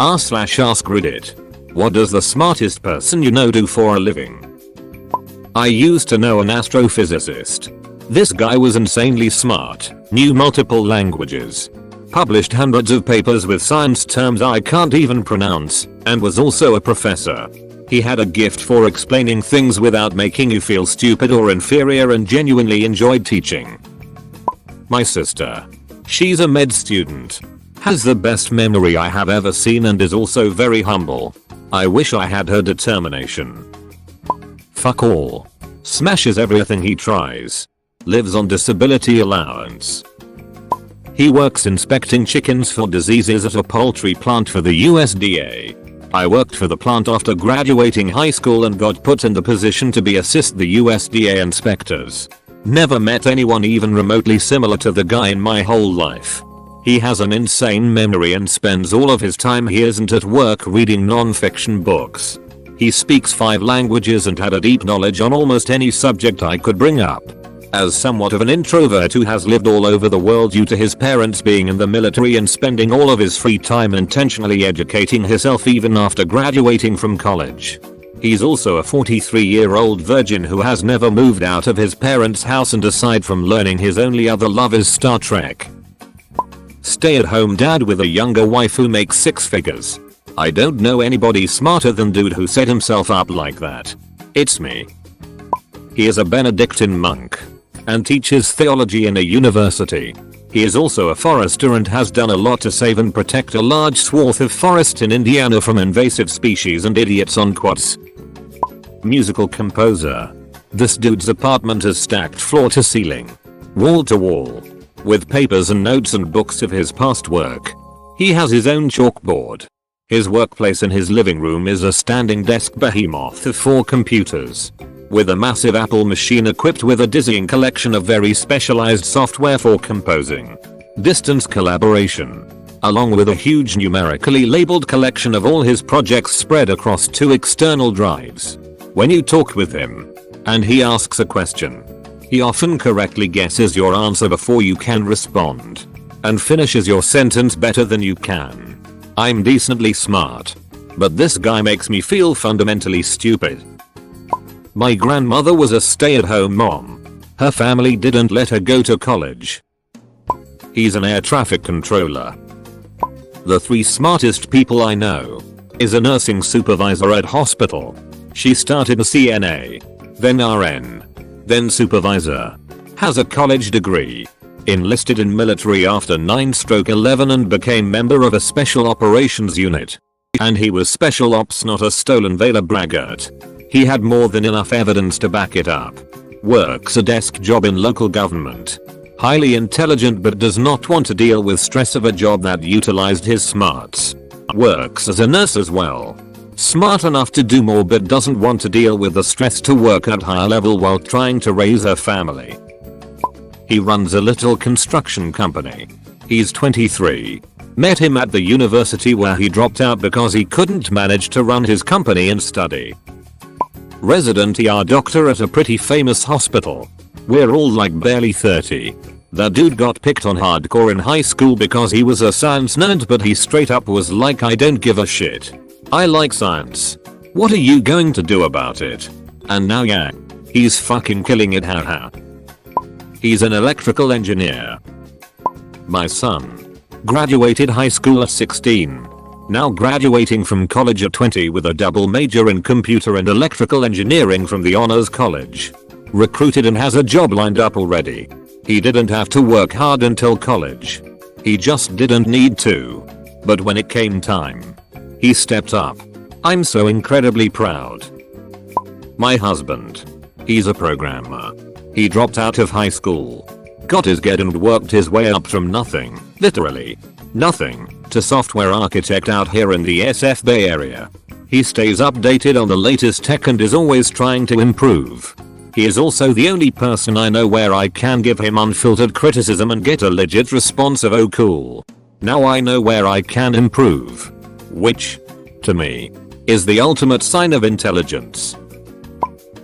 r/AskReddit. What does the smartest person you know do for a living? I used to know an astrophysicist. This guy was insanely smart, knew multiple languages, published hundreds of papers with science terms I can't even pronounce, and was also a professor. He had a gift for explaining things without making you feel stupid or inferior and genuinely enjoyed teaching. My sister. She's a med student. Has the best memory I have ever seen and is also very humble. I wish I had her determination. Fuck all. Smashes everything he tries. Lives on disability allowance. He works inspecting chickens for diseases at a poultry plant for the USDA. I worked for the plant after graduating high school and got put in the position to assist the USDA inspectors. Never met anyone even remotely similar to the guy in my whole life. He has an insane memory and spends all of his time he isn't at work reading non-fiction books. He speaks 5 languages and had a deep knowledge on almost any subject I could bring up. As somewhat of an introvert who has lived all over the world due to his parents being in the military and spending all of his free time intentionally educating himself even after graduating from college. He's also a 43-year-old virgin who has never moved out of his parents' house, and aside from learning, his only other love is Star Trek. Stay-at-home dad with a younger wife who makes 6 figures. I don't know anybody smarter than dude who set himself up like that. It's me. He is a Benedictine monk and teaches theology in a university. He is also a forester and has done a lot to save and protect a large swath of forest in Indiana from invasive species and idiots on quads. Musical composer. This dude's apartment is stacked floor to ceiling, wall to wall, with papers and notes and books of his past work. He has his own chalkboard. His workplace in his living room is a standing desk behemoth of 4 computers, with a massive Apple machine equipped with a dizzying collection of very specialized software for composing, distance collaboration, along with a huge numerically labeled collection of all his projects spread across 2 external drives. When you talk with him, and he asks a question, he often correctly guesses your answer before you can respond, and finishes your sentence better than you can. I'm decently smart, but this guy makes me feel fundamentally stupid. My grandmother was a stay-at-home mom. Her family didn't let her go to college. He's an air traffic controller. The 3 smartest people I know is a nursing supervisor at hospital. She started a CNA, then RN, then supervisor. Has a college degree. Enlisted in military after 9/11 and became member of a special operations unit. And he was special ops, not a stolen valor braggart. He had more than enough evidence to back it up. Works a desk job in local government. Highly intelligent but does not want to deal with stress of a job that utilized his smarts. Works as a nurse as well. Smart enough to do more but doesn't want to deal with the stress to work at higher level while trying to raise her family. He runs a little construction company. He's 23. Met him at the university where he dropped out because he couldn't manage to run his company and study. Resident ER doctor at a pretty famous hospital. We're all like barely 30. That dude got picked on hardcore in high school because he was a science nerd, but he straight up was like, I don't give a shit. I like science. What are you going to do about it? And now yeah, he's fucking killing it, haha. He's an electrical engineer. My son. Graduated high school at 16. Now graduating from college at 20 with a double major in computer and electrical engineering from the honors college. Recruited and has a job lined up already. He didn't have to work hard until college. He just didn't need to. But when it came time, he stepped up. I'm so incredibly proud. My husband. He's a programmer. He dropped out of high school, got his GED and worked his way up from nothing, literally nothing, to software architect out here in the SF Bay Area. He stays updated on the latest tech and is always trying to improve. He is also the only person I know where I can give him unfiltered criticism and get a legit response of, oh cool. Now I know where I can improve. Which, to me, is the ultimate sign of intelligence.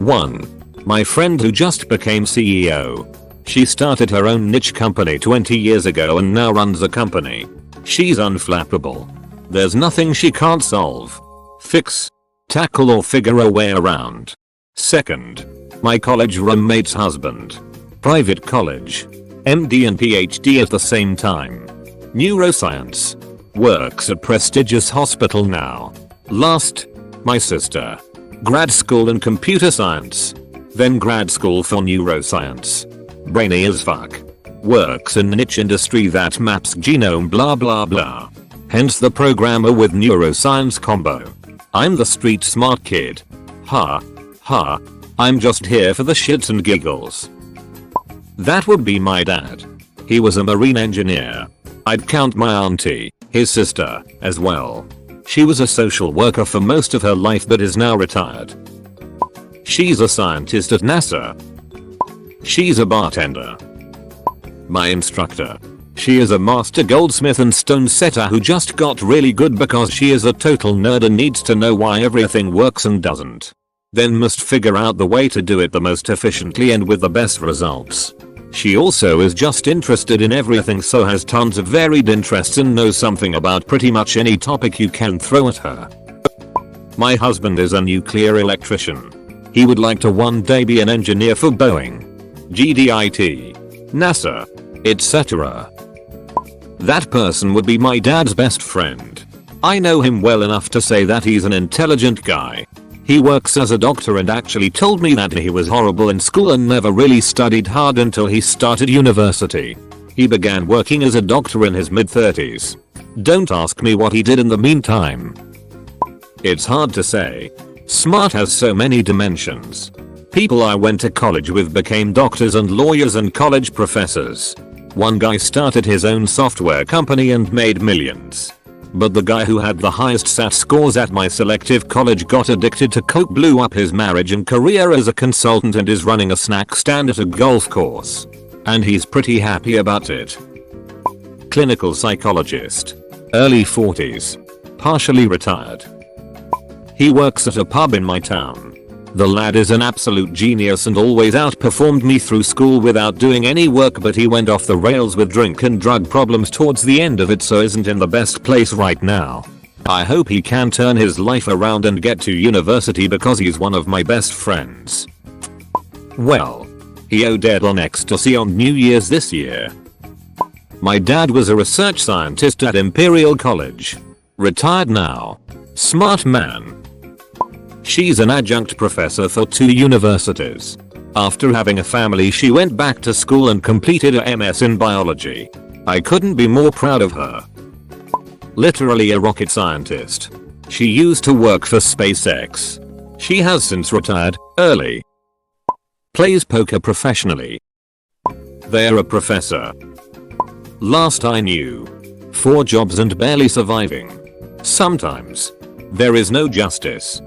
1. My friend who just became CEO. She started her own niche company 20 years ago and now runs a company. She's unflappable. There's nothing she can't solve, fix, tackle or figure a way around. Second, my college roommate's husband. Private college. MD and PhD at the same time. Neuroscience. Works at prestigious hospital now. Last, my sister. Grad school in computer science. Then grad school for neuroscience. Brainy as fuck. Works in niche industry that maps genome blah blah blah. Hence the programmer with neuroscience combo. I'm the street smart kid. Ha. Ha. I'm just here for the shits and giggles. That would be my dad. He was a marine engineer. I'd count my auntie, his sister, as well. She was a social worker for most of her life but is now retired. She's a scientist at NASA. She's a bartender. My instructor. She is a master goldsmith and stone setter who just got really good because she is a total nerd and needs to know why everything works and doesn't. Then must figure out the way to do it the most efficiently and with the best results. She also is just interested in everything, so has tons of varied interests and knows something about pretty much any topic you can throw at her. My husband is a nuclear electrician. He would like to one day be an engineer for Boeing, GDIT, NASA, etc. That person would be my dad's best friend. I know him well enough to say that he's an intelligent guy. He works as a doctor and actually told me that he was horrible in school and never really studied hard until he started university. He began working as a doctor in his mid-30s. Don't ask me what he did in the meantime. It's hard to say. Smart has so many dimensions. People I went to college with became doctors and lawyers and college professors. One guy started his own software company and made millions. But the guy who had the highest SAT scores at my selective college got addicted to coke, blew up his marriage and career as a consultant, and is running a snack stand at a golf course. And he's pretty happy about it. Clinical psychologist. Early 40s. Partially retired. He works at a pub in my town. The lad is an absolute genius and always outperformed me through school without doing any work, but he went off the rails with drink and drug problems towards the end of it, so isn't in the best place right now. I hope he can turn his life around and get to university because he's one of my best friends. Well, he OD'd on ecstasy on New Year's this year. My dad was a research scientist at Imperial College. Retired now. Smart man. She's an adjunct professor for 2 universities. After having a family, she went back to school and completed a MS in biology. I couldn't be more proud of her. Literally a rocket scientist. She used to work for SpaceX. She has since retired, early. Plays poker professionally. They're a professor. Last I knew. 4 jobs and barely surviving. Sometimes. There is no justice.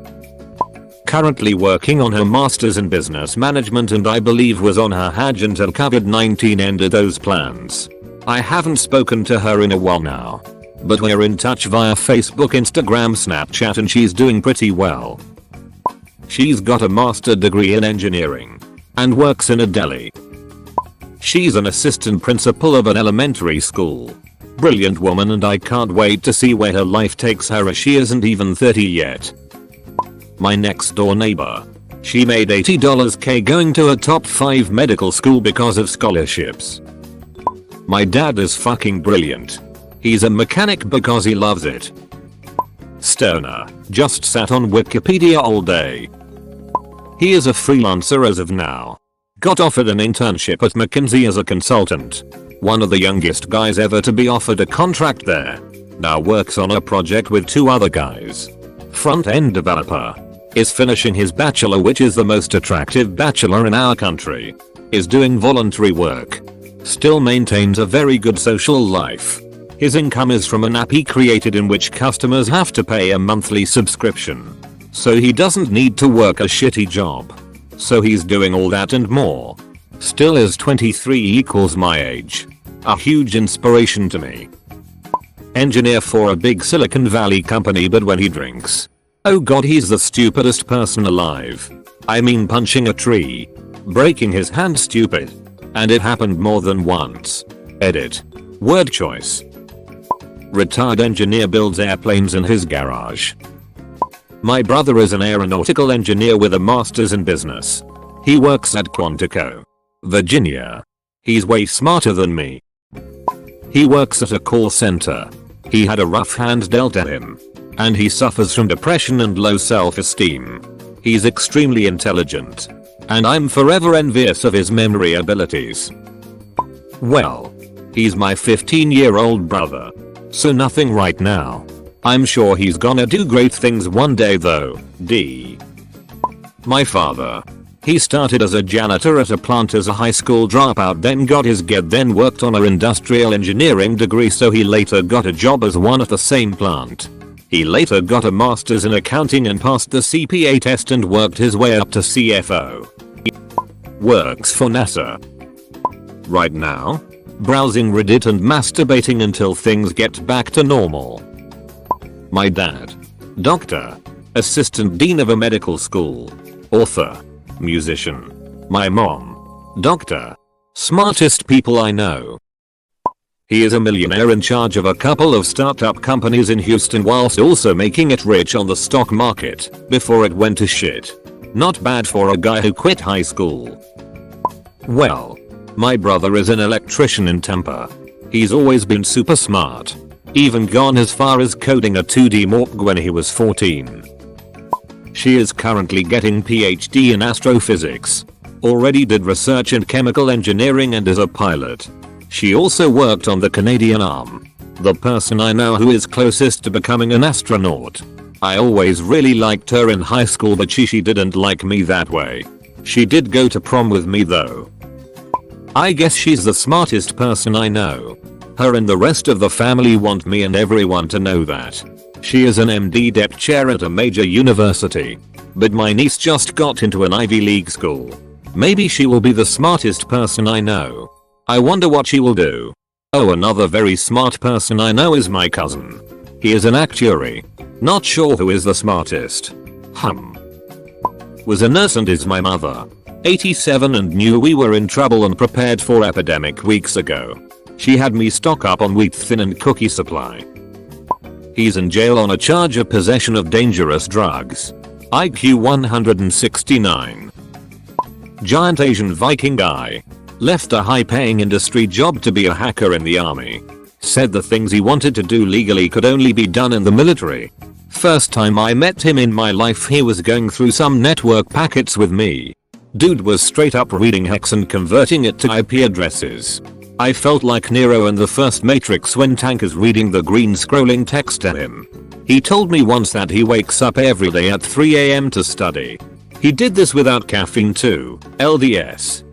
Currently working on her masters in business management and I believe was on her Hajj until COVID-19 ended those plans. I haven't spoken to her in a while now. But we're in touch via Facebook, Instagram, Snapchat, and she's doing pretty well. She's got a master degree in engineering. And works in a deli. She's an assistant principal of an elementary school. Brilliant woman and I can't wait to see where her life takes her, as she isn't even 30 yet. My next door neighbor. She made $80k going to a top 5 medical school because of scholarships. My dad is fucking brilliant. He's a mechanic because he loves it. Stoner. Just sat on Wikipedia all day. He is a freelancer as of now. Got offered an internship at McKinsey as a consultant. One of the youngest guys ever to be offered a contract there. Now works on a project with 2 other guys. Front-end developer. Is finishing his bachelor, which is the most attractive bachelor in our country. Is doing voluntary work. Still maintains a very good social life. His income is from an app he created in which customers have to pay a monthly subscription. So he doesn't need to work a shitty job. So he's doing all that and more. Still is 23 equals my age. A huge inspiration to me. Engineer for a big Silicon Valley company, but when he drinks, oh god, he's the stupidest person alive. I mean, punching a tree. Breaking his hand stupid. And it happened more than once. Edit. Word choice. Retired engineer builds airplanes in his garage. My brother is an aeronautical engineer with a master's in business. He works at Quantico, Virginia. He's way smarter than me. He works at a call center. He had a rough hand dealt at him. And he suffers from depression and low self-esteem. He's extremely intelligent. And I'm forever envious of his memory abilities. Well, he's my 15-year-old brother. So nothing right now. I'm sure he's gonna do great things one day though. My father. He started as a janitor at a plant as a high school dropout, then got his GED, then worked on an industrial engineering degree, so he later got a job as one at the same plant. He later got a master's in accounting and passed the CPA test and worked his way up to CFO. He works for NASA. Right now, browsing Reddit and masturbating until things get back to normal. My dad. Doctor. Assistant dean of a medical school. Author. Musician. My mom. Doctor. Smartest people I know. He is a millionaire in charge of a couple of startup companies in Houston whilst also making it rich on the stock market before it went to shit. Not bad for a guy who quit high school. Well, my brother is an electrician in Tampa. He's always been super smart. Even gone as far as coding a 2D morph when he was 14. She is currently getting PhD in astrophysics. Already did research in chemical engineering and is a pilot. She also worked on the Canadian arm. The person I know who is closest to becoming an astronaut. I always really liked her in high school, but she didn't like me that way. She did go to prom with me though. I guess she's the smartest person I know. Her and the rest of the family want me and everyone to know that. She is an MD dep chair at a major university. But my niece just got into an Ivy League school. Maybe she will be the smartest person I know. I wonder what she will do. Oh, another very smart person I know is my cousin. He is an actuary. Not sure who is the smartest. Was a nurse and is my mother. 87 and knew we were in trouble and prepared for epidemic weeks ago. She had me stock up on wheat thin and cookie supply. He's in jail on a charge of possession of dangerous drugs. IQ 169. Giant Asian Viking guy. Left a high-paying industry job to be a hacker in the army. Said the things he wanted to do legally could only be done in the military. First time I met him in my life, he was going through some network packets with me. Dude was straight up reading hex and converting it to IP addresses. I felt like Nero in the first Matrix when Tank is reading the green scrolling text to him. He told me once that he wakes up every day at 3 AM to study. He did this without caffeine too. LDS.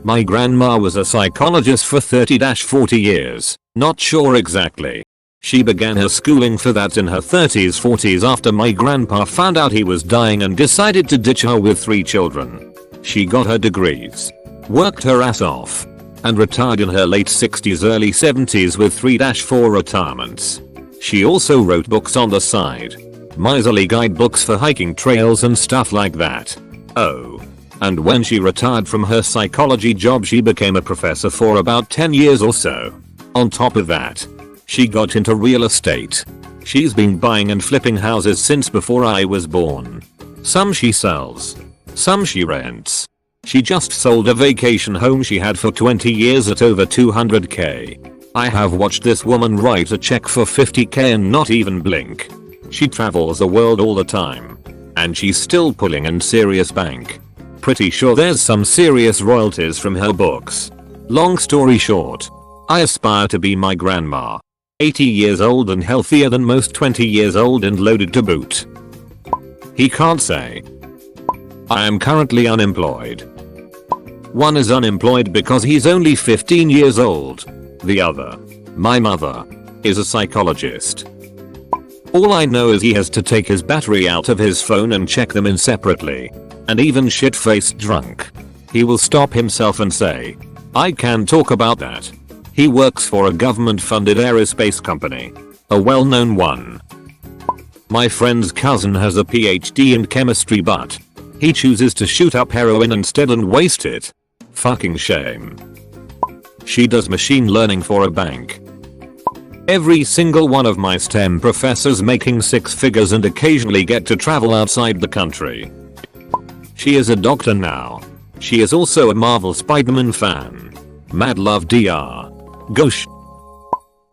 My grandma was a psychologist for 30-40 years. Not sure exactly. She began her schooling for that in her 30s 40s after my grandpa found out he was dying and decided to ditch her with 3 children. She got her degrees, worked her ass off, and retired in her late 60s early 70s with 3-4 retirements. She also wrote books on the side. Miserly guidebooks for hiking trails and stuff like that. Oh. And when she retired from her psychology job, she became a professor for about 10 years or so. On top of that, she got into real estate. She's been buying and flipping houses since before I was born. Some she sells. Some she rents. She just sold a vacation home she had for 20 years at over 200k. I have watched this woman write a check for 50k and not even blink. She travels the world all the time. And she's still pulling in serious bank. Pretty sure there's some serious royalties from her books. Long story short, I aspire to be my grandma. 80 years old and healthier than most, 20 years old and loaded to boot. He can't say. I am currently unemployed. One is unemployed because he's only 15 years old. The other, my mother, is a psychologist. All I know is he has to take his battery out of his phone and check them in separately. And even shit-faced drunk, he will stop himself and say, I can talk about that. He works for a government-funded aerospace company. A well-known one. My friend's cousin has a PhD in chemistry, but he chooses to shoot up heroin instead and waste it. Fucking shame. She does machine learning for a bank. Every single one of my STEM professors making 6 figures and occasionally get to travel outside the country. She is a doctor now. She is also a Marvel Spider-Man fan. Mad love Dr. Gosh.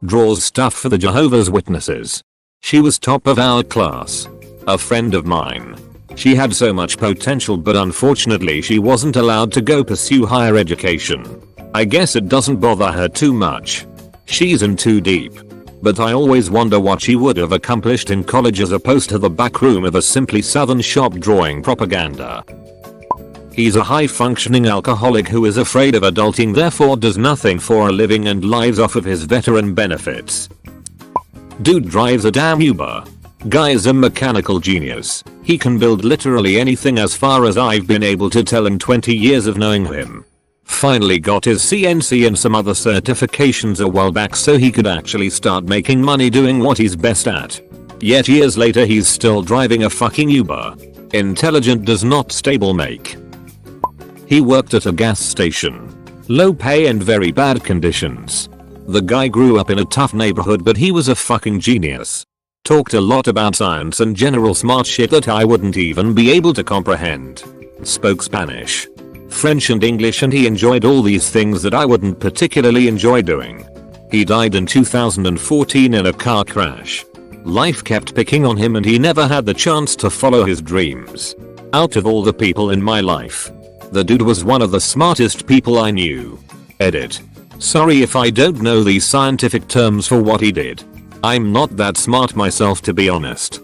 Draws stuff for the Jehovah's Witnesses. She was top of our class. A friend of mine. She had so much potential, but unfortunately she wasn't allowed to go pursue higher education. I guess it doesn't bother her too much. She's in too deep. But I always wonder what she would have accomplished in college as opposed to the back room of a simply southern shop drawing propaganda. He's a high-functioning alcoholic who is afraid of adulting, therefore does nothing for a living and lives off of his veteran benefits. Dude drives a damn Uber. Guy is a mechanical genius. He can build literally anything as far as I've been able to tell in 20 years of knowing him. Finally got his CNC and some other certifications a while back so he could actually start making money doing what he's best at. Yet years later he's still driving a fucking Uber. Intelligent does not stable make. He worked at a gas station. Low pay and very bad conditions. The guy grew up in a tough neighborhood, but he was a fucking genius. Talked a lot about science and general smart shit that I wouldn't even be able to comprehend. Spoke Spanish, French and English, and he enjoyed all these things that I wouldn't particularly enjoy doing. He died in 2014 in a car crash. Life kept picking on him and he never had the chance to follow his dreams. Out of all the people in my life, the dude was one of the smartest people I knew. Edit. Sorry if I don't know these scientific terms for what he did. I'm not that smart myself, to be honest.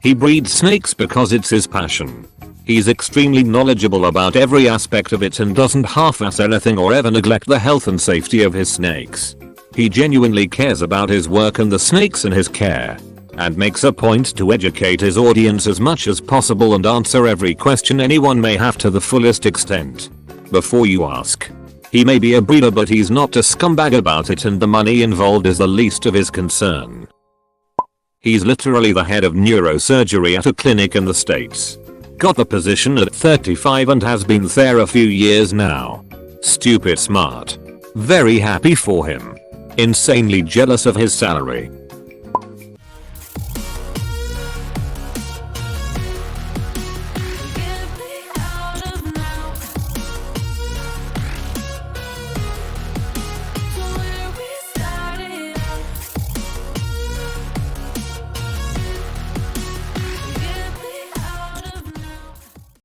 He breeds snakes because it's his passion. He's extremely knowledgeable about every aspect of it and doesn't half-ass anything or ever neglect the health and safety of his snakes. He genuinely cares about his work and the snakes in his care, and makes a point to educate his audience as much as possible and answer every question anyone may have to the fullest extent. Before you ask, he may be a breeder, but he's not a scumbag about it, and the money involved is the least of his concern. He's literally the head of neurosurgery at a clinic in the States. Got the position at 35 and has been there a few years now. Stupid smart. Very happy for him. Insanely jealous of his salary.